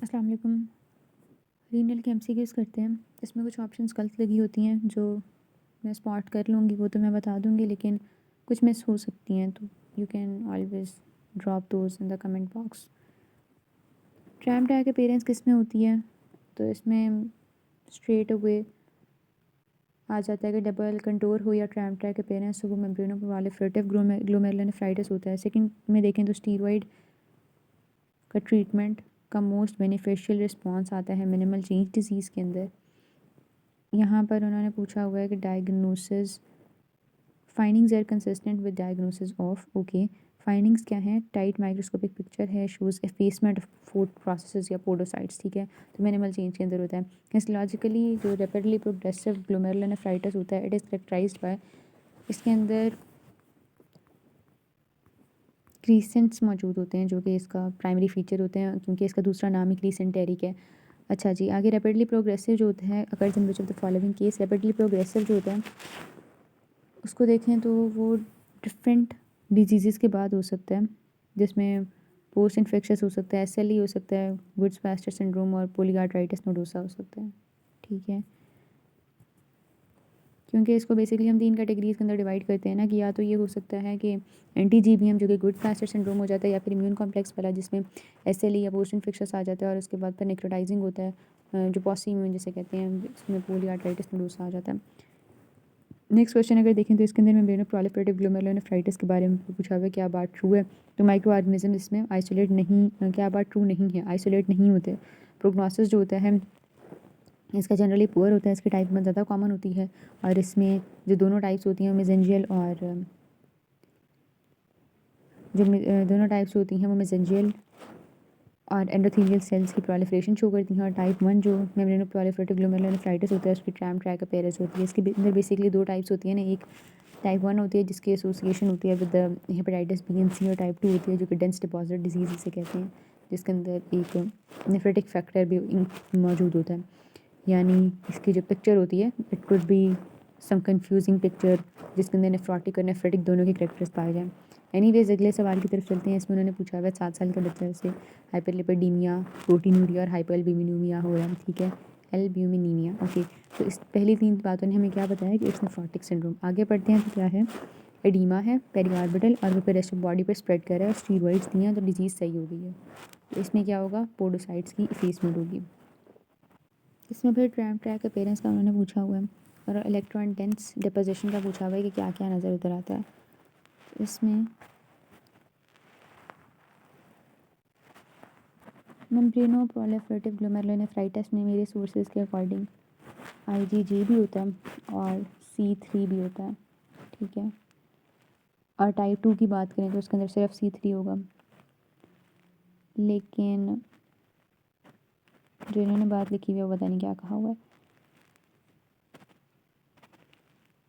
अस्सलाम वालेकुम। रीनल के एमसीक्यूज़ करते हैं। इसमें कुछ ऑप्शंस गलत लगी होती हैं जो मैं स्पॉट कर लूँगी, वो तो मैं बता दूँगी, लेकिन कुछ मिस हो सकती हैं, तो you can always drop those in the comment box. Tram tag appearance किस में होती है? तो इसमें स्ट्रेट अवे आ जाता है कि डबल कंटोर हो या ट्रैम टैग अपीयरेंस हो, वो मेम्ब्रेनो प्रोलिफरेटिव ग्लोमेरुलोनेफ्राइटिस होता है। सेकंड में देखें तो स्टीरॉयड का ट्रीटमेंट का मोस्ट बेनिफिशियल रिस्पॉन्स आता है मिनिमल चेंज डिजीज़ के अंदर। यहाँ पर उन्होंने पूछा हुआ है कि diagnosis findings are consistent with diagnosis of okay. Findings क्या हैं? टाइट माइक्रोस्कोपिक पिक्चर है, shows effacement of food processes या पोडोसाइट्स, ठीक है, तो मिनिमल चेंज के अंदर होता है। हिस्टोलॉजिकली जो रैपिडली प्रोग्रेसिव ग्लोमेरुलोनेफ्राइटिस होता है, इट इज़ कैरेक्टराइज्ड बाय, इसके अंदर क्रीसेंट्स मौजूद होते हैं जो कि इसका प्राइमरी फीचर होते हैं, क्योंकि इसका दूसरा नाम ही क्रीसेंटेरिक है। अच्छा जी, आगे रैपिडली प्रोग्रेसिव जो होता है occurs in which of the following case. Rapidly progressive जो होता है उसको देखें तो वो डिफरेंट डिजीज़ के बाद हो सकता है, जिसमें पोस्ट इन्फेक्शस हो सकता है, एसएलई हो सकता है, गुड्स पास्चर सिंड्रोम और पोलीआर्ट्राइटिस नोडोसा हो सकता है, ठीक है। क्योंकि इसको बेसिकली हम 3 कैटेगरीज़ के अंदर डिवाइड करते हैं ना, कि या तो ये हो सकता है कि एंटी जीबीएम जो कि गुड फास्टर सिंड्रोम हो जाता है, या फिर इम्यून कॉम्प्लेक्स वाला जिसमें एसएलई या पोस्ट इन्फेक्शस आ जाता है और उसके बाद फिर नेक्रोटाइजिंग होता है, जो पॉसी इम्यून जिसे कहते हैं, इसमें पोलीआर्ट्राइटिस नोडोसा आ जाता है। नेक्स्ट क्वेश्चन अगर देखें तो इसके अंदर मेम्ब्रेनो प्रोलिफरेटिव ग्लोमेरुलोनेफ्राइटिस के बारे में पूछा हुआ है, क्या बात ट्रू है? तो माइक्रो ऑर्गेनिज्म इसमें आइसोलेट नहीं, क्या बात ट्रू नहीं है, आइसोलेट नहीं होते। प्रोग्नोसिस जो होता है इसका जनरली पुअर होता है, इसकी टाइप में ज़्यादा कॉमन होती है, और इसमें जो दोनों टाइप्स होती हैं मेसेंजियल और दोनों टाइप्स होती हैं वो मेसेंजियल और एंडोथेलियल सेल्स की प्रोलिफरेशन शो करती हैं। और टाइप 1 जो मेम्ब्रेनो प्रोलिफरेटिव ग्लोमेरुलोनेफ्राइटिस होता है उसकी ट्रैम ट्रैक अपीयरेंस होती है। इसके अंदर बेसिकली 2 टाइप्स होती हैं ना, एक टाइप 1 होती है जिसकी एसोसिएशन होती है विद हेपेटाइटिस बी एंड सी, और टाइप 2 होती है जो कि डेंस डिपॉजिट डिजीज़ जिसे कहते हैं, जिसके अंदर एक नेफ्रेटिक फैक्टर भी मौजूद होता है। यानी इसकी जो पिक्चर होती है it could be some confusing picture जिसके अंदर नेफ्रोटिक और नेफ्रेटिक दोनों के करेक्टर्स पाए जाएँ। एनीवेज अगले सवाल की तरफ चलते हैं। इसमें उन्होंने पूछा हुआ है 7 साल के बच्चे से हाइपरलिपिडीमिया, प्रोटीनूरिया और हाइपरएल्ब्यूमिनुमिया हो रहा है, ठीक है, एल्ब्यूमिनीमिया, ओके। तो इस पहली 3 बातों ने हमें क्या बताया कि इट्स नेफ्रोटिक सिंड्रोम। आगे पढ़ते हैं तो क्या है, एडीमा है पेरिऑर्बिटल और वो फिर रेस्ट ऑफ बॉडी पर स्प्रेड कर रहा है और स्टीरॉइड्स दिए हैं तो डिजीज़ सही हो गई है। तो इसमें क्या होगा, पोडोसाइट्स की इफेसमेंट होगी। इसमें फिर ट्रैम ट्रैक अपीयरेंस का उन्होंने पूछा हुआ है और इलेक्ट्रॉन डेंस डिपोजिशन का पूछा हुआ है कि क्या क्या नज़र उतर आता है। इसमें मेम्ब्रेनो प्रोलिफरेटिव ग्लोमेरुलोनेफ्राइटिस में मेरे सोर्सेज के अकॉर्डिंग आईजीजी भी होता है और C3 भी होता है, ठीक है। और टाइप 2 की बात करें तो उसके अंदर सिर्फ C3 होगा, लेकिन जो इन्होंने बात लिखी हुई है वो पता नहीं क्या कहा हुआ है।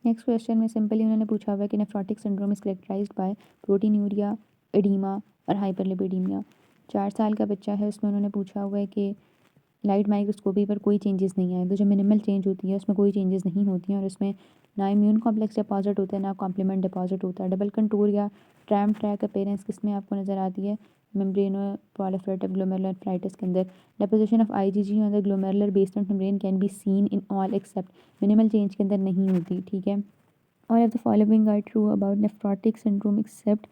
नेक्स्ट क्वेश्चन में सिंपली उन्होंने पूछा हुआ है कि nephrotic syndrome is characterised by proteinuria, oedema और हाइपरलिपिडीमिया। 4 साल का बच्चा है, उसमें उन्होंने पूछा हुआ है कि लाइट माइक्रोस्कोपी पर कोई चेंजेस नहीं आए, तो जो मिनिमल चेंज होती है उसमें कोई चेंजेस नहीं होती हैं और उसमें ना इम्यून कॉम्प्लेक्स डिपॉजिट होता है ना कॉम्प्लीमेंट डिपॉजिट होता है। डबल कंटूर या ट्रैम ट्रैक अपीयरेंस किसमें आपको नज़र आती है, मेम्ब्रेनो प्रोलिफरेटिव ग्लोमेरुलोनेफ्राइटिस के अंदर। Deposition of IgG on the glomerular basement membrane can be seen in all except, minimal change के अंदर नहीं होती, ठीक है। All of the following are true about nephrotic syndrome except,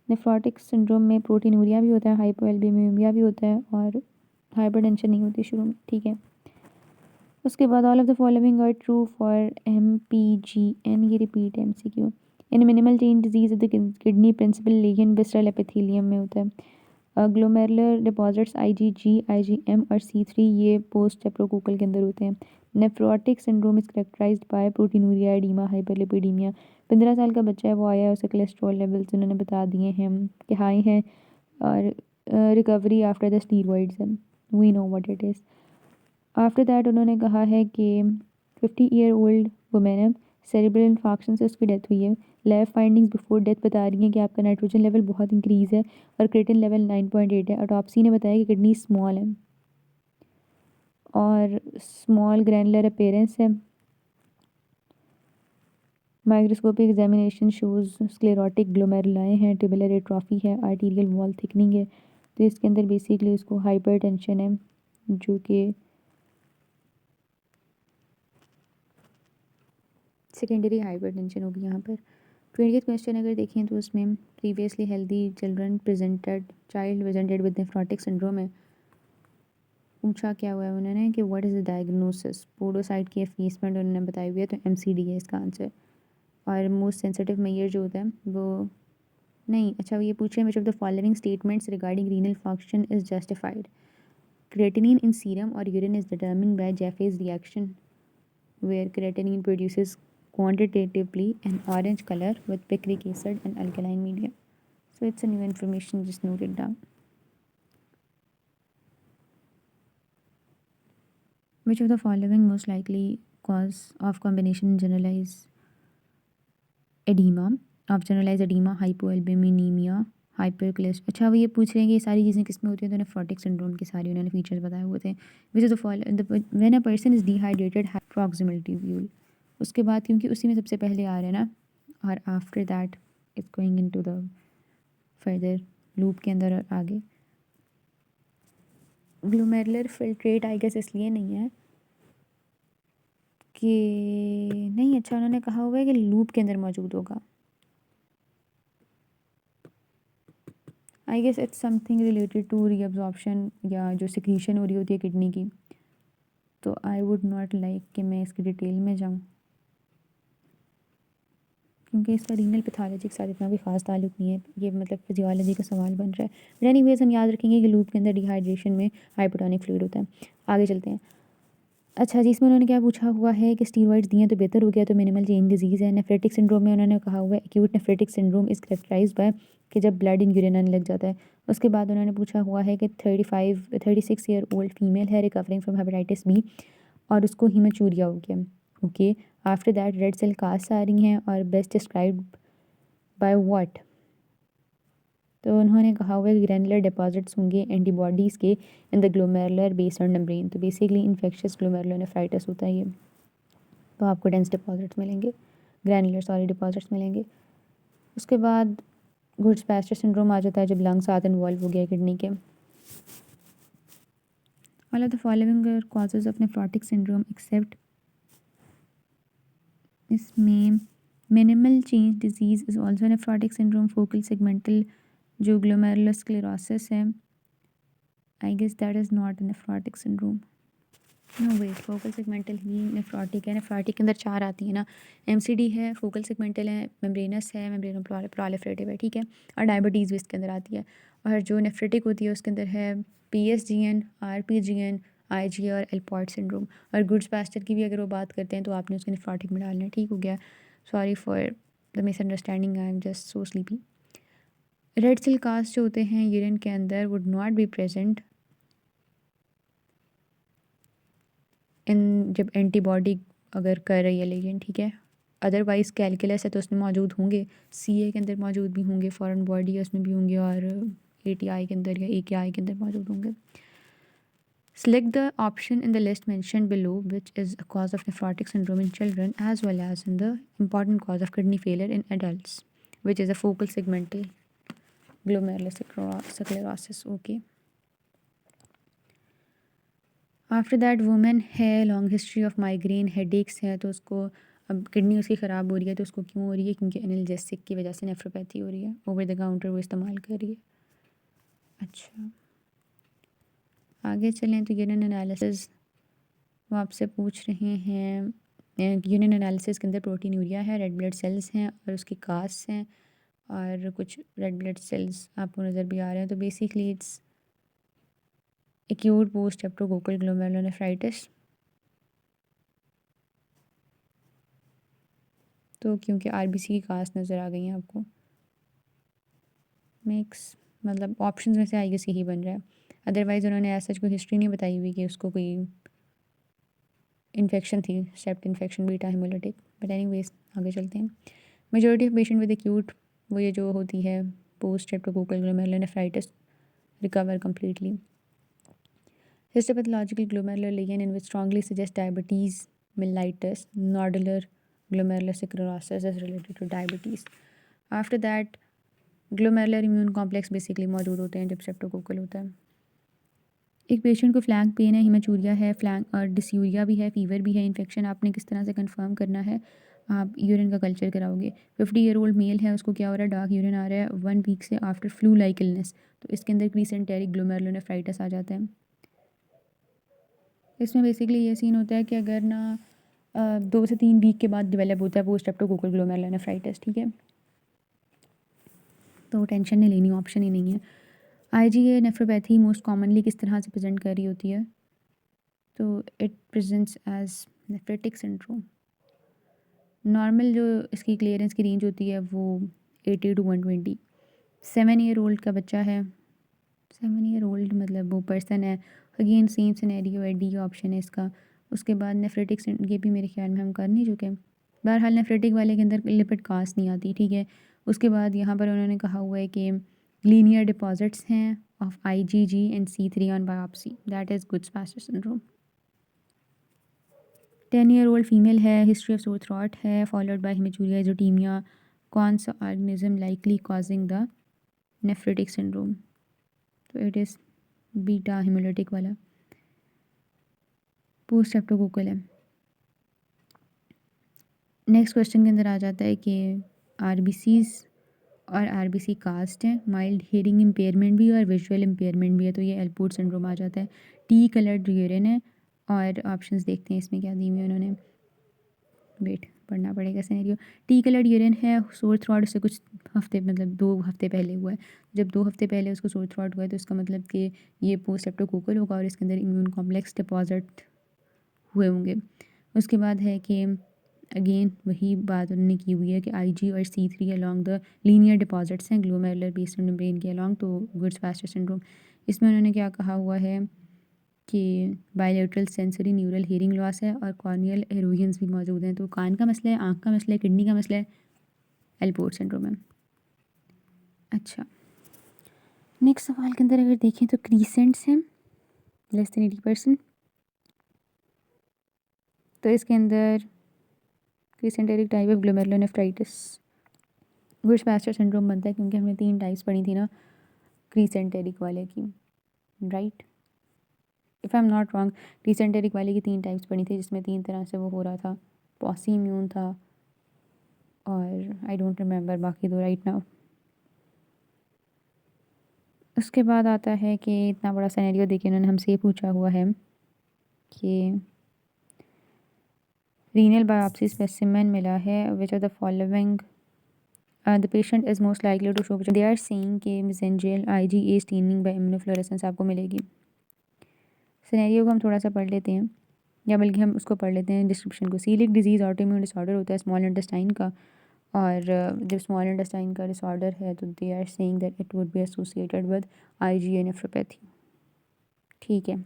nephrotic syndrome में प्रोटीनूरिया भी होता है, हाइपोएल्ब्यूमिया भी होता है और हाइपरटेंशन नहीं होती शुरू में, ठीक है। उसके बाद all of the following are true for MPGN, ये रिपीट है MCQ। In minimal change disease of the kidney principal legion visceral epithelium में होता है। ग्लोमेरुलर डिपॉजिट्स IgG, IgM और C3 ये पोस्ट सेप्रोकोकल के अंदर होते हैं। Nephrotic syndrome is characterised by proteinuria, oedema, hyperlipidaemia. 15 साल का बच्चा है, वो आया है, उसे कोलेस्ट्रॉल लेवल्स उन्होंने बता दिए हैं कि हाई हैं और रिकवरी आफ्टर द स्टीरॉइड्स है, we know what it is. After that उन्होंने कहा है कि 50-year-old वुमेन है, सेरेब्रल इन्फार्क्शन से उसकी डेथ हुई है। लैब फाइंडिंग्स बिफोर डेथ बता रही हैं कि आपका नाइट्रोजन लेवल बहुत इंक्रीज़ है और क्रिएटिन लेवल 9.8 है। ऑटोप्सी ने बताया कि किडनी स्मॉल है और स्मॉल ग्रैनुलर अपीयरेंस है। Microscopic examination shows sclerotic glomeruli है, ट्यूबुलर एट्रोफी है, आर्टीरियल वॉल थिकनिंग है। तो इसके अंदर बेसिकली उसको हाइपरटेंशन है जो कि सेकेंडरी हाइपरटेंशन होगी यहाँ पर। 20th क्वेश्चन अगर देखें तो उसमें previously healthy children child presented with nephrotic syndrome है। पूछा क्या हुआ है उन्होंने कि what is the diagnosis, podocyte की एफेसमेंट उन्होंने बताई हुई है, तो MCD है इसका आंसर। और मोस्ट सेंसिटिव मेजर जो होता है वो नहीं, अच्छा ये पूछे which of the following statements regarding renal function is justified. Creatinine in serum और urine is determined by Jaffe's reaction where creatinine produces quantitatively an orange color with picric acid and alkaline media. So it's a new information, just note it down. Which of the following most likely cause of combination generalized edema, hypoalbuminemia, hypercholesterol? अच्छा वो ये पूछ रहे हैं कि ये सारी चीज़ें किस में होती हैं, तो नेफ्रोटिक सिंड्रोम के सारे उन्होंने फीचर्स बताए हुए थे। विच of the following when a person is dehydrated proximal tubule, उसके बाद क्योंकि उसी में सबसे पहले आ रहा है ना, और after that it's going into the further loop के अंदर और आगे। ग्लोमेरुलर फिल्ट्रेट आई गेस इसलिए नहीं है कि नहीं, अच्छा उन्होंने कहा हुआ है कि लूप के अंदर मौजूद होगा। I guess it's something related to reabsorption या जो सिक्रीशन हो रही होती है किडनी की। तो आई वुड नॉट लाइक कि मैं इसकी डिटेल में जाऊँ, क्योंकि इसका रीनल पैथोलॉजी के साथ इतना भी ख़ास ताल्लुक नहीं है, ये मतलब फिजियोलॉजी का सवाल बन रहा है। बट एनीवेज हम याद रखेंगे कि लूप के अंदर डिहाइड्रेशन में हाइपोटोनिक फ्लूइड होता है। आगे चलते हैं। अच्छा जी, इसमें उन्होंने क्या पूछा हुआ है कि स्टीरॉइड्स दिए तो बेहतर हो गया, तो मिनिमल चेन डिजीज़ है। नेफ्रेटिक सिंड्रोम में उन्होंने कहा हुआ है acute nephritic syndrome is characterised by कि जब ब्लड इन यूरिन आने लग जाता है। उसके बाद उन्होंने पूछा हुआ है कि 36 ईयर ओल्ड फीमेल है रिकवरिंग फ्रॉम हेपेटाइटिस बी और उसको हीमेचूरिया हो गया। Okay, after that red cell cast आ रही हैं और बेस्ट डिस्क्राइब्ड बाय व्हाट। तो उन्होंने कहा हुआ है कि ग्रैनुलर डिपॉजिट्स होंगे एंटीबॉडीज़ के in the glomerular based membrane. तो बेसिकली इन्फेक्शियस ग्लोमेरुलोनेफ्राइटिस होता है ये। तो आपको डेंस डिपॉजिट्स मिलेंगे, ग्रैनुलर डिपॉजिट्स मिलेंगे। उसके बाद गुड्स-पास्चर सिंड्रोम आ जाता है जब लंग्स साथ इन्वॉल्व हो गया किडनी के। All of the following are causes of nephrotic syndrome except, इसमें minimal change disease is also nephrotic syndrome. Focal segmental जो ग्लोमेरुलर स्क्लेरोसिस है, I guess that is not a nephrotic syndrome. No wait, focal segmental ही nephrotic है। Nephrotic के अंदर 4 आती है ना, MCD है, फोकल सेगमेंटल है, मेम्ब्रेनस है, मेम्ब्रेनो प्रोलिफरेटिव है, ठीक है, और डायबिटीज़ भी इसके अंदर आती है। और जो नेफ्रेटिक होती है उसके अंदर है PSGN, RPGN, IG और एलपॉइड सिंड्रोम। और गुड्स पास्चर की भी अगर वो बात करते हैं तो आपने उसके नेफ्रोटिक में डालना है। ठीक हो गया, sorry for the misunderstanding, I am just so sleepy. Red cell cast जो होते हैं यूरिन के अंदर would not be present in, जब एंटीबॉडी अगर कर रही है लेकिन, ठीक है। अदरवाइज़ कैलकुलस है तो उसमें मौजूद होंगे, CA के अंदर मौजूद भी होंगे, फॉरेन बॉडी है उसमें भी होंगे, और ATI के अंदर या AKI के अंदर मौजूद होंगे। Select the option in the list mentioned below which is a cause of nephrotic syndrome in children as well as in the important cause of kidney failure in adults, which is a focal segmental glomerulosclerosis. Okay. After that women है long history of migraine headaches है, तो उसको अब kidney उसकी ख़राब हो रही है, तो उसको क्यों हो रही है, क्योंकि एनाल्जेसिक की वजह से नेफ्रोपैथी हो रही है, ओवर द काउंटर वो इस्तेमाल कर रही है। अच्छा आगे चलें तो यूरिन एनालिसिस वो आपसे पूछ रहे हैं। यूरिन एनालिसिस के अंदर प्रोटीनूरिया है, रेड ब्लड सेल्स हैं और उसकी कास्ट हैं, और कुछ रेड ब्लड सेल्स आपको नज़र भी आ रहे हैं। तो basically it's acute post streptococcal glomerulonephritis. तो क्योंकि RBC की कास्ट नज़र आ गई हैं आपको, मिक्स मतलब ऑप्शंस में से आई गेस यही बन रहा है। अदरवाइज़ उन्होंने ऐसा कोई हिस्ट्री नहीं बताई हुई कि उसको कोई इन्फेक्शन थी, सेप्ट infection, beta haemolytic. But anyways आगे चलते हैं। Majority of patient with acute वो ये जो होती है post streptococcal glomerulonephritis recover completely. Histopathological glomerular lesion in which strongly suggest diabetes mellitus, nodular glomerulosclerosis is related to diabetes. After that glomerular immune complex basically मौजूद होते हैं जब streptococcal होता है। एक पेशेंट को फ्लैंक पेन है, हीमेचूरिया है, फ्लैंक और डिस्यूरिया भी है, फीवर भी है, इन्फेक्शन आपने किस तरह से कंफर्म करना है? आप यूरिन का कल्चर कराओगे। 50 ईयर ओल्ड मेल है, उसको क्या हो रहा है? डार्क यूरिन आ रहा है 1 वीक से आफ्टर फ्लू लाइक इलनेस, तो इसके अंदर क्रीसेंटेरिक ग्लोमेरुलोनेफ्राइटिस आ जाता है। इसमें बेसिकली ये सीन होता है कि अगर ना 2 से 3 वीक के बाद डेवलप होता है पोस्ट स्ट्रेप्टोकोकल ग्लोमेरुलोनेफ्राइटिस, ठीक है, तो टेंशन नहीं लेनी, ऑप्शन ही नहीं है। आईजीए नेफ्रोपैथी मोस्ट कॉमनली किस तरह से प्रेजेंट कर रही होती है? तो it presents as nephritic syndrome. Normal जो इसकी क्लियरेंस की रेंज होती है वो 80 to 120। 7 ईयर ओल्ड का बच्चा है, 7 ईयर ओल्ड मतलब वो पर्सन है, अगेन सेम सिनेरियो है, डी ऑप्शन है इसका। उसके बाद नेफ्रेटिक ये भी मेरे ख्याल में हम कर नहीं चुके। बहरहाल नेफ्रेटिक वाले के अंदर लिपिड कास्ट नहीं आती, ठीक है। उसके बाद यहाँ पर उन्होंने कहा हुआ है कि लीनियर डिपॉजिट्स हैं of IgG and C3 on biopsy, that is goods-pasture syndrome. 10 year old female है, हिस्ट्री ऑफ सोर थ्रॉट है, फॉलोड बाय हेमेचूरिया एजोटीमिया। कौन सा organism likely causing the nephritic syndrome? तो इट इज़ बीटा हेमोलिटिक वाला, post streptococcal है। Next question के अंदर आ जाता है कि आरबीसीज और आरबीसी कास्ट हैं, माइल्ड हियरिंग इम्पेयरमेंट भी और विजुअल इम्पेयरमेंट भी है, तो ये एल्पोर्ट सिंड्रोम आ जाता है। टी कलर्ड यूरिन है, और ऑप्शंस देखते हैं इसमें क्या दी हुई है उन्होंने, वेट पढ़ना पड़ेगा सिनेरियो। टी कलर्ड यूरिन है, सोर थ्रॉट उससे कुछ हफ्ते मतलब 2 हफ्ते पहले हुआ है। जब 2 हफ्ते पहले उसको सोर थ्रॉट हुआ है तो इसका मतलब कि ये पोस्ट स्ट्रेप्टोकोकल होगा और इसके अंदर इम्यून कॉम्प्लेक्स डिपॉजिट हुए होंगे। उसके बाद है कि अगेन वही बात उन्होंने की हुई है कि IG और C3 along the linear deposits हैं ग्लोमेरुलर बेस्ड मेम्ब्रेन के अलॉन्ग, तो गुड्स-पास्चर सिंड्रोम। इसमें उन्होंने क्या कहा हुआ है कि bilateral sensory neural hearing loss है और कॉर्नियल एरोजन्स भी मौजूद हैं, तो कान का मसला है, आँख का मसला है, किडनी का मसला है, एल्पोर्ट सिंड्रोम है। अच्छा, नेक्स्ट सवाल के अंदर अगर देखें तो क्रीसेंट्स हैं लेस देन 80%, तो इसके अंदर crescentic type of glomerulonephritis Goodpasture's syndrome बनता है, क्योंकि हमने 3 टाइप्स पढ़ी थी ना क्रीसेंटेरिक वाले की, right? If I am not wrong, crescentic वाले की 3 टाइप्स पढ़ी थी जिसमें 3 तरह से वो हो रहा था, पॉसी इम्यून था और आई डोंट रिमेंबर बाकी 2 राइट नाउ। उसके बाद आता है कि इतना बड़ा सिनेरियो देके उन्होंने हमसे ये पूछा हुआ है कि रीनल बायोप्सी स्पेसिमेन मिला है, which of the following the patient is most likely to show, they are saying कि mesangial IgA staining by immunofluorescence आपको मिलेगी। सिनेरियो को हम थोड़ा सा पढ़ लेते हैं, या बल्कि हम उसको पढ़ लेते हैं डिस्क्रिप्शन को। सीलिक डिजीज़ ऑटोइम्यून डिसऑर्डर होता है स्मॉल इंटेस्टाइन का, और जब स्मॉल इंटेस्टाइन का डिसऑर्डर है तो they are saying that it would be associated with IgA nephropathy, ठीक है।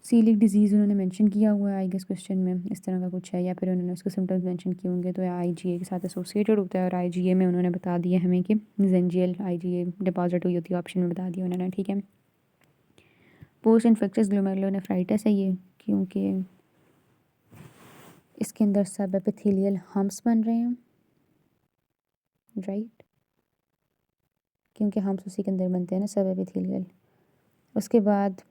सीलिक डिजीज़ उन्होंने मेंशन किया हुआ है आई गेस क्वेश्चन में, इस तरह का कुछ है, या फिर उन्होंने उसके सिम्टम्स मेंशन किए होंगे, तो IgA के साथ एसोसिएटेड होता है, और IgA में उन्होंने बता दिया हमें कि मेसेंजियल IgA डिपॉजिट हुई होती है, ऑप्शन में बता दिया उन्होंने, ठीक है। पोस्ट इन्फेक्शियस ग्लोमेरुलोनेफ्राइटिस है ये, क्योंकि इसके अंदर सब एपिथेलियल हम्प्स बन रहे हैं, राइट, क्योंकि हम्प्स उसी के अंदर बनते हैं ना, सब एपिथेलियल। उसके बाद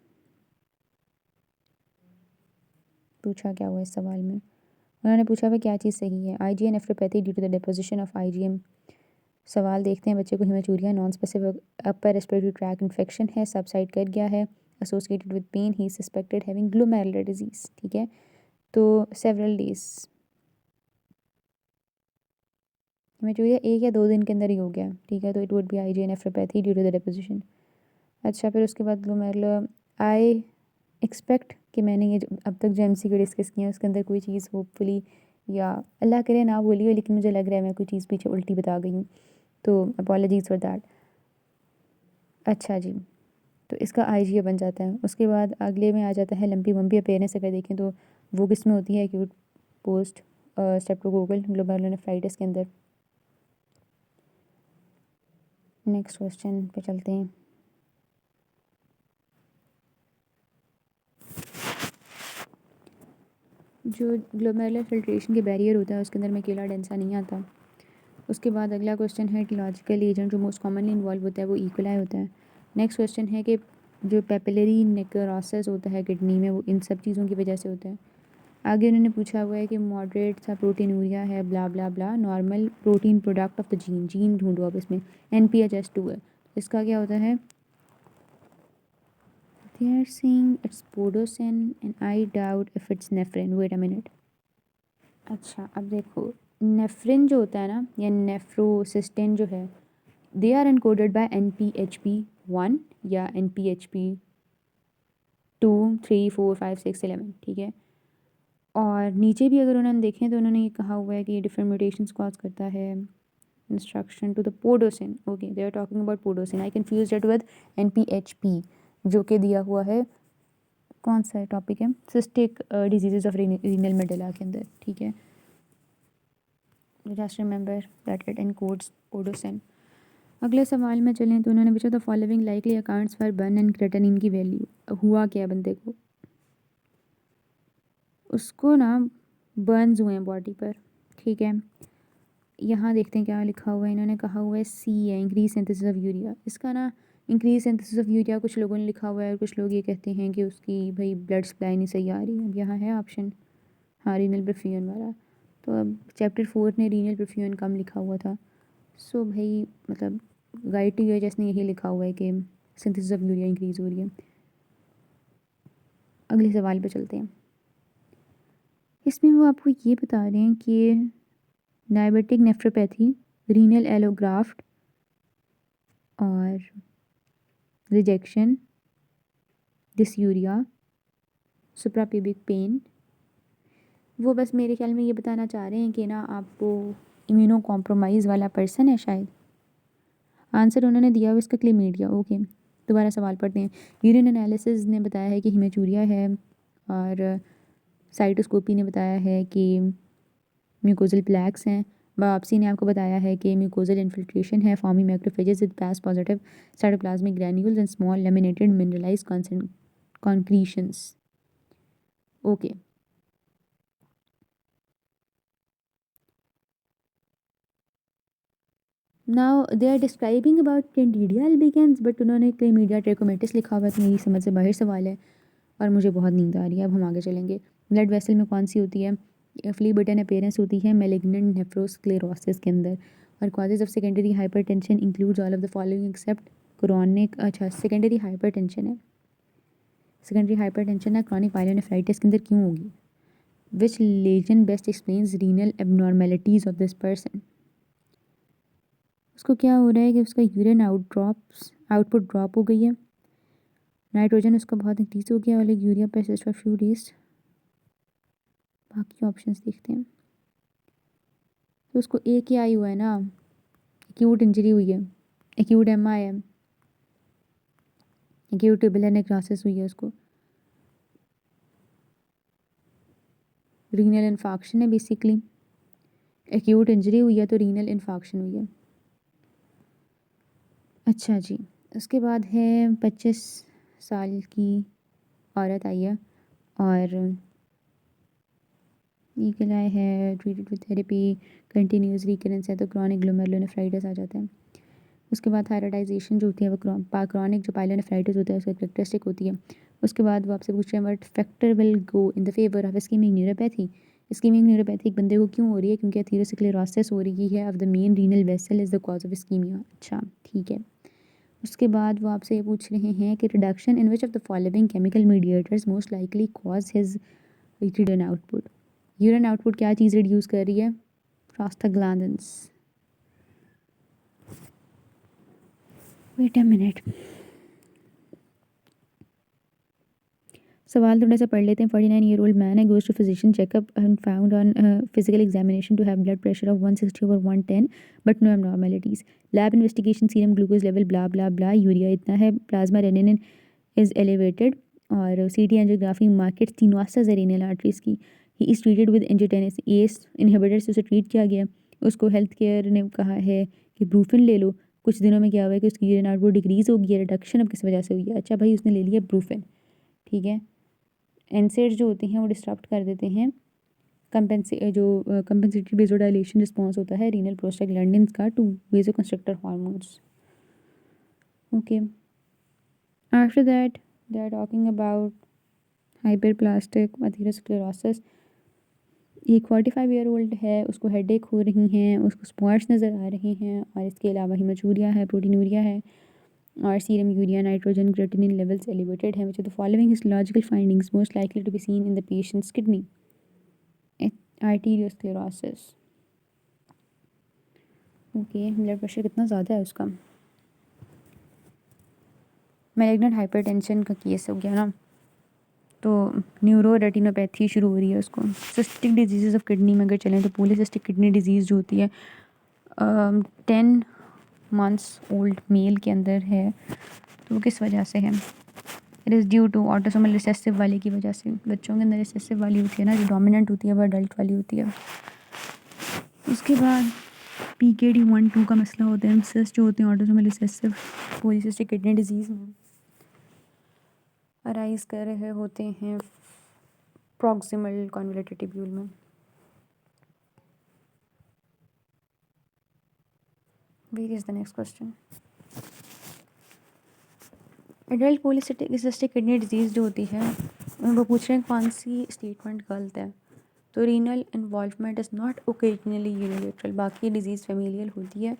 पूछा क्या हुआ इस सवाल में, उन्होंने पूछा हुआ क्या चीज़ सही है, IgA nephropathy due to the deposition of IgM। सवाल देखते हैं, बच्चे को haematuria non specific upper respiratory tract infection है, सबसाइड कर गया है, associated with pain, he suspected having glomerular disease, ठीक है। तो सेवरल डेज, हिमेचूरिया 1 या 2 दिन के अंदर ही हो गया, ठीक है, तो it would be IgA nephropathy due to the deposition. अच्छा, फिर उसके बाद ग्लोमेरुलर, आई एक्सपेक्ट कि मैंने ये जो अब तक जो MCQ डिस्कस किया है उसके अंदर कोई चीज़ होपफुली, या अल्लाह करे ना बोली हो, लेकिन मुझे लग रहा है मैं कोई चीज़ पीछे उल्टी बता गई हूँ, तो अपॉलजीज़ फॉर दैट। अच्छा जी, तो इसका IgA बन जाता है। उसके बाद अगले में आ जाता है लंपी वम्पी अपेयरेंस, अगर देखें तो वो किस में होती है, एक्यूट पोस्ट स्ट्रेप्टोकोकल ग्लोमेरुलोनेफ्राइटिस के अंदर। नेक्स्ट क्वेश्चन पे चलते हैं। जो ग्लोमेरुलर फिल्ट्रेशन के बैरियर होता है उसके अंदर में केला डेंसा नहीं आता। उसके बाद अगला क्वेश्चन है इटियोलॉजिकल एजेंट जो मोस्ट कॉमनली इन्वॉल्व होता है वो इकोलाई होता है। नेक्स्ट क्वेश्चन है कि जो पेपिलरी नेक्रोसिस होता है किडनी में, वो इन सब चीज़ों की वजह से होता है। आगे उन्होंने पूछा हुआ है कि मॉडरेट सा प्रोटीनूरिया है, blah blah blah, normal protein product of the gene ढूंढो अब इसमें। NPHS2 है, इसका क्या होता है? They are saying it's podosin and I doubt if it's nephrin. Wait a minute. अच्छा अब देखो, नेफ्रिन जो होता है ना, या नेफ्रोसिस्टिन जो है, they are encoded bye NPHP1 या NPHP2 3 4 5 6 11, ठीक है। और नीचे भी अगर उन्होंने देखें तो उन्होंने ये कहा हुआ है कि ये डिफरेंट म्यूटेशंस कॉज करता है। Instruction to the podocin, okay they are talking about podocin. I confuse it with NPHP जो कि दिया हुआ है, कौन सा टॉपिक है, cystic diseases of renal medulla के अंदर, ठीक है। Just remember that it encodes podocin. अगले सवाल में चलें तो उन्होंने पूछा the following likely accounts for BUN and creatinine की वैल्यू। हुआ क्या बंदे को, उसको ना बर्न्स हुए हैं बॉडी पर, ठीक है। यहाँ देखते हैं क्या लिखा हुआ है, इन्होंने कहा हुआ है C है, इंक्रीज सिंथेसिस ऑफ यूरिया। इसका ना इंक्रीज सिंथेसिस ऑफ यूरिया कुछ लोगों ने लिखा हुआ है और कुछ लोग ये कहते हैं कि उसकी भाई ब्लड सप्लाई नहीं सही आ रही है। अब यहाँ है ऑप्शन, हाँ रीनल परफ्यूजन वाला। तो अब चैप्टर 4 ने रीनल परफ्यूजन कम लिखा हुआ था, सो भाई मतलब गाइड टू यूएचएस ने यही लिखा हुआ है कि सिंथेसिस ऑफ यूरिया इंक्रीज़ हो रही है। अगले सवाल पे चलते हैं। इसमें वो आपको ये बता रहे हैं कि डायबिटिक नेफ्रोपैथी, रीनल एलोग्राफ्ट और रिजेक्शन, डिसयूरिया, सुप्राप्यूबिक पेन। वो बस मेरे ख्याल में ये बताना चाह रहे हैं कि ना आपको इम्यूनो कॉम्प्रोमाइज़ वाला पर्सन है शायद। आंसर उन्होंने दिया हुआ इसका क्लेमीडिया, ओके। दोबारा सवाल पढ़ते हैं। यूरिन एनालिसिस ने बताया है कि हिमेचूरिया है, और साइटोस्कोपी ने बताया है कि म्यूकोजल प्लैक्स हैं। बायोप्सी ने आपको बताया है कि म्यूकोजल इन्फिल्ट्रेशन है, forming macrophages with PAS positive cytoplasmic granules and small laminated mineralised concretions, okay. Now they are describing about candida albicans, but उन्होंने क्लेमीडिया ट्रैकोमैटिस लिखा हुआ है, तो मेरी समझ से बाहर सवाल है और मुझे बहुत नींद आ रही है। अब हम आगे चलेंगे। ब्लड वेसल में कौन सी होती है? फ्ली बटन अपीयरेंस होती है मैलिग्नेंट नेफ्रोस्क्लेरोसिस के अंदर। और causes of secondary hypertension includes all of the following except chronic, अच्छा सेकेंडरी हाइपरटेंशन है, सेकेंडरी हाइपरटेंशन है क्रॉनिक पायलोनेफ्राइटिस के अंदर क्यों होगी? Which lesion best explains renal abnormalities of this person? उसको क्या हो रहा है कि उसका यूरिन आउटपुट ड्रॉप हो गई है, नाइट्रोजन उसका बहुत इंक्रीज हो गया, और urea persist for few days. बाकी ऑप्शंस देखते हैं। तो उसको एक ही आई हुआ है ना, एक्यूट इंजरी हुई है, एक्यूट MI है, एक्यूट ट्यूबुलर नेक्रोसिस हुई है उसको, रीनल इन्फाक्शन है बेसिकली। एक्यूट इंजरी हुई है तो रीनल इन्फाक्शन हुई है। अच्छा जी, उसके बाद है 25 साल की औरत आई है और ईगल है, treated with therapy, continuous recurrence है तो क्रॉनिक ग्लोमेरुलोनेफ्राइटिस आ जाता है। उसके बाद थायराइडाइजेशन जो होती है वो क्रॉनिक जो पायलोनेफ्राइटिस होता है उसका करेक्टरिस्टिक होती है। उसके बाद वो आपसे पूछ रहे हैं what factor will go in the favour of ischaemic neuropathy. Ischaemic neuropathy एक बंदे को क्यों हो रही है? क्योंकि एथेरोस्क्लेरोसिस हो रही है of the main renal vessel is the cause of ischaemia. अच्छा ठीक है। उसके बाद वो आपसे ये पूछ रहे हैं कि reduction in which of the following chemical mediators most likely cause his urine output. Urine output क्या चीज़ रिड्यूस कर रही है? प्रोस्टाग्लैंडिन्स। वेट अ मिनट, सवाल थोड़ा सा पढ़ लेते हैं। 49-year-old man है, goes to physician checkup and found on physical examination to have blood pressure of 160/110 but no abnormalities. Lab investigation serum glucose level blah blah blah, urea इतना है, plasma renin is elevated, और CT angiography marked stenosis renal arteries की। He is treated with angiotensin inhibitor से उसे treat किया गया। उसको health care ने कहा है कि ब्रूफिन ले लो। कुछ दिनों में क्या हुआ है कि उसकी यूरिन आउटपुट डिक्रीज़ हो गई है, रिडक्शन अब किस वजह से हुई है? अच्छा भाई उसने ले लिया ब्रूफिन, ठीक है। एनसेड्स जो होते हैं वो डिस्टर्ब कर देते हैं कंपेंसेटरी वेसोडाइलेशन रिस्पॉन्स होता है रीनल प्रोस्टाग्लैंडिन्स का to vasoconstrictor hormones, okay. After that, they are talking about hyperplastic atherosclerosis. एक 45 ईयर ओल्ड है, उसको हेडेक हो रही हैं, उसको स्पॉट्स नज़र आ रहे हैं और इसके अलावा हीमोचूरिया है, प्रोटीनूरिया है और serum urea nitrogen creatinine levels elevated हैं. Which of the following histological findings most likely to be seen in the patient's kidney? Arteriosclerosis. Okay, blood pressure कितना ज़्यादा है उसका. मैलिग्नेंट हाइपरटेंशन का केस हो गया ना, तो न्यूरो रेटिनोपैथी शुरू हो रही है उसको. सिस्टिक डिजीज़ ऑफ किडनी में अगर चलें तो पॉलीसिस्टिक किडनी डिजीज़ जो होती है 10 मंथ्स ओल्ड मेल के अंदर है, तो वो किस वजह से है? It is due to autosomal recessive वाले की वजह से. बच्चों के अंदर रिसेसिव वाली होती है ना, जो डोमिनेंट होती है वो अडल्ट वाली होती है. उसके बाद PKD1-2 का मसला होता है. सिस्ट जो होते हैं autosomal recessive polycystic kidney disease में अराइज कर रहे होते हैं प्रॉक्सिमल कॉन्वोल्यूटेड ट्यूब्यूल में. Where is the next question. Adult polycystic kidney disease जो होती है वो पूछ रहे हैं कौन सी स्टेटमेंट गलत है. तो renal involvement is not occasionally unilateral. बाकी डिजीज़ फेमिलियल होती है.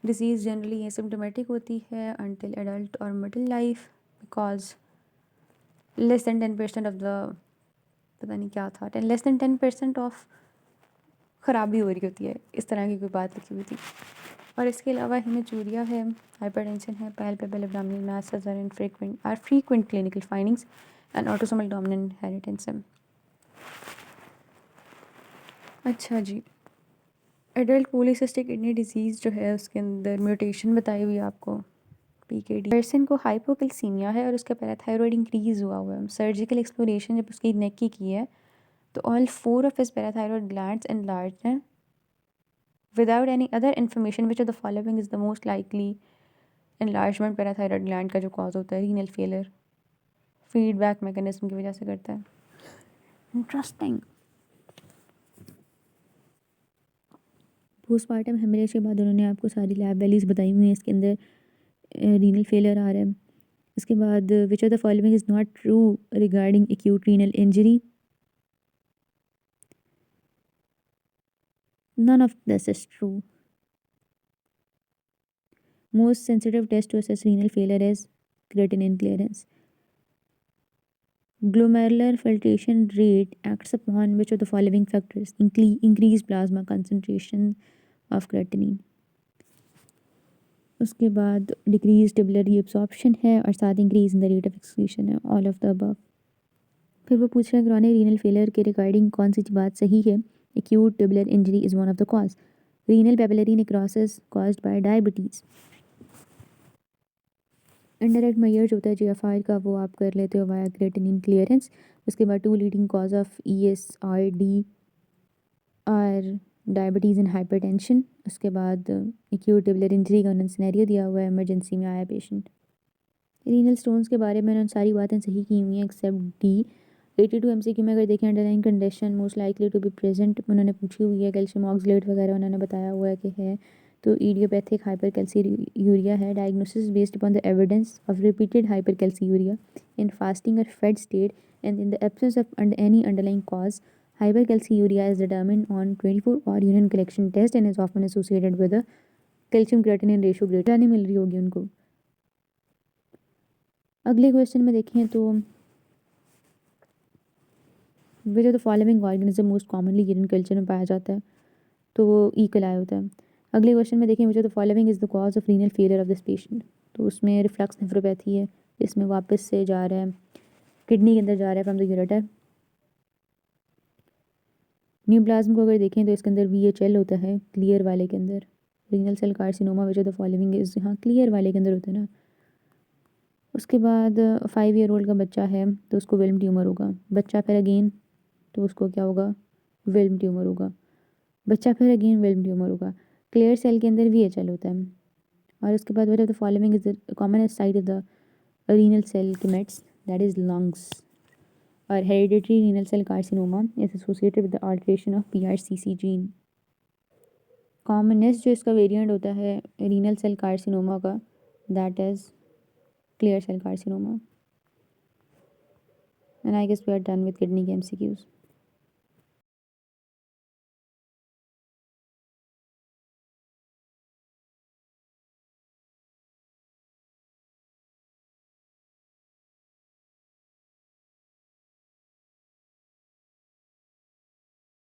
डिजीज़ जनरली एसिम्टोमेटिक होती है अनटिल एडल्ट और middle life because less than 10% of the, पता नहीं क्या था, लेस दैन 10% ऑफ ख़राबी हो रही होती है. इस तरह की कोई बात लिखी हुई थी. और इसके अलावा हीमोचूरिया है, हाइपरटेंशन है, palpable abdominal masses are frequent clinical findings and autosomal dominant inheritance है. अच्छा जी, एडल्ट पॉलीसिस्टिक किडनी डिजीज़ जो है उसके अंदर म्यूटेशन बताई हुई है आपको PKD. पर्सन को हाइपोकैल्सीमिया है और उसका पैराथायरॉयड इंक्रीज़ हुआ है. सर्जिकल एक्सप्लोरेशन जब उसकी नेक की है तो all 4 of his parathyroid glands enlarged हैं without any other information. Which of the following is the most likely enlargement parathyroid gland का जो कॉज होता है? Renal failure. फीडबैक मैकेनिज्म की वजह से करता है. इंटरेस्टिंग. पोस्टमार्टम हेमरेज के बाद उन्होंने आपको सारी लैब वैल्यूज़ बताई हुई हैं. इसके अंदर रीनल फेलियर आ रहा है. इसके बाद which of the following is not true regarding acute renal injury? None of this is true. Most sensitive test to assess renal failure is creatinine clearance. Glomerular filtration rate acts upon which of the following factors? Increased plasma concentration of creatinine. उसके बाद decrease tubular reabsorption है और साथ increase in the rate of excretion है. All of the above. फिर वो पूछ रहे हैं क्रॉनिक रीनल फेलियर के रिगार्डिंग कौन सी बात सही है? Acute tubular injury is one of the cause. Renal papillary necrosis caused by diabetes. Indirect major जो होता है GFR का वो आप कर लेते हो वाया क्रिएटिनिन क्लियरेंस. उसके बाद 2 लीडिंग कॉज ऑफ ESRD और डायबिटीज़ एंड हाइपरटेंशन. उसके बाद एक्यूट टिबुलर इंजरी का उन्होंने सिनेरियो दिया हुआ है, इमरजेंसी में आया पेशेंट. रीनल स्टोन्स के बारे में उन्होंने सारी बातें सही की हुई हैं एक्सेप्ट D. 82 MCQ में अगर देखें underline condition most likely to be present उन्होंने पूछी हुई है. कैल्शियम ऑक्सलेट वगैरह उन्होंने बताया हुआ है कि है. तो इडियोपैथिक हाइपरकैल्सीयूरिया है. Diagnosis based upon the evidence of repeated hypercalciuria in fasting और fed state and in the absence of any underline cause. Hypercalciuria is determined on 24-hour urine collection test and is often associated with a calcium creatinine ratio greater. नहीं मिल रही होगी उनको. अगले question में देखें तो विच of the following organism most commonly urine culture में पाया जाता है? तो वो E-coli होता है. अगले क्वेश्चन में देखें विच of the following is the cause of renal failure of this patient? तो उसमें रिफ्लक्स नेफ्रोपैथी है. इसमें वापस से जा रहा है किडनी के अंदर जा रहा है फ्रॉम द यूरेटर. न्यूप्लाज्म को अगर देखें तो इसके अंदर VHL होता है क्लियर वाले के अंदर. Renal cell carcinoma which of the following is, हाँ क्लियर वाले के अंदर होता है ना. उसके बाद 5 ईयर ओल्ड का बच्चा है तो उसको विल्म ट्यूमर होगा. बच्चा फिर अगेन तो उसको क्या होगा? विल्म ट्यूमर होगा. बच्चा फिर अगेन विल्म ट्यूमर होगा. क्लियर सेल के अंदर VHL होता है. और उसके बाद which of the following is the commonest site of the renal cell किमेट्स? That is lungs. और hereditary renal cell carcinoma is associated with the alteration of PRCC gene. Commonest जो इसका वेरिएंट होता है रीनल सेल कार्सिनोमा का that is clear cell carcinoma. And I guess we are done with kidney MCQs.